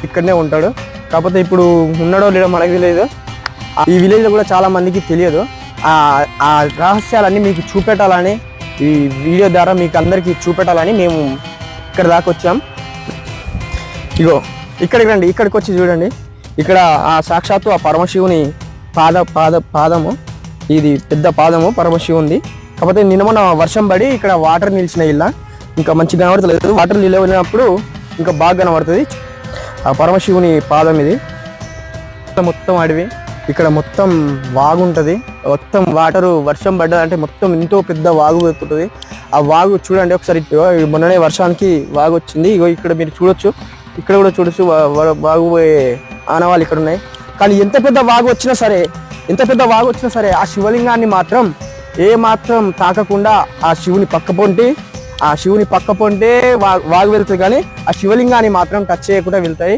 ఇక్కడనే ఉంటాడు. కాకపోతే ఇప్పుడు ఉన్నాడో లేడో మనకు తెలియదు. ఈ విలేజ్లో కూడా చాలా మందికి తెలియదు. ఆ రహస్యాలన్నీ మీకు చూపెట్టాలని, ఈ వీడియో ద్వారా మీకు అందరికీ చూపెట్టాలని మేము ఇక్కడ దాకా వచ్చాం. ఇగో ఇక్కడికి రండి, ఇక్కడికి వచ్చి చూడండి. ఇక్కడ ఆ సాక్షాత్తు ఆ పరమశివుని పాదము, ఇది పెద్ద పాదము పరమశివుంది. కాకపోతే నిన్న మొన్న వర్షం పడి ఇక్కడ వాటర్ నిలిచిన ఇలా ఇంకా మంచిగా కనబడతలేదు. వాటర్ నిలవనప్పుడు ఇంకా బాగా కనబడుతుంది. ఆ పరమశివుని పాదం ఇది. మొత్తం అడవి, ఇక్కడ మొత్తం వాగు ఉంటుంది. మొత్తం వాటరు వర్షం పడ్డదంటే మొత్తం ఎంతో పెద్ద వాగు ఎక్కుతుంది. ఆ వాగు చూడండి ఒకసారి. మొన్ననే వర్షానికి వాగు వచ్చింది. ఇగో ఇక్కడ మీరు చూడొచ్చు, ఇక్కడ కూడా చూడొచ్చు వాగు పోయే ఆనవాళ్ళు ఇక్కడ ఉన్నాయి. కానీ ఎంత పెద్ద వాగు వచ్చినా సరే ఆ శివలింగాన్ని మాత్రం ఏ మాత్రం తాకకుండా ఆ శివుని పక్క పొంటే వాగు వెళ్తుంది. కానీ ఆ శివలింగాన్ని మాత్రం టచ్ చేయకుండా వెళ్తాయి.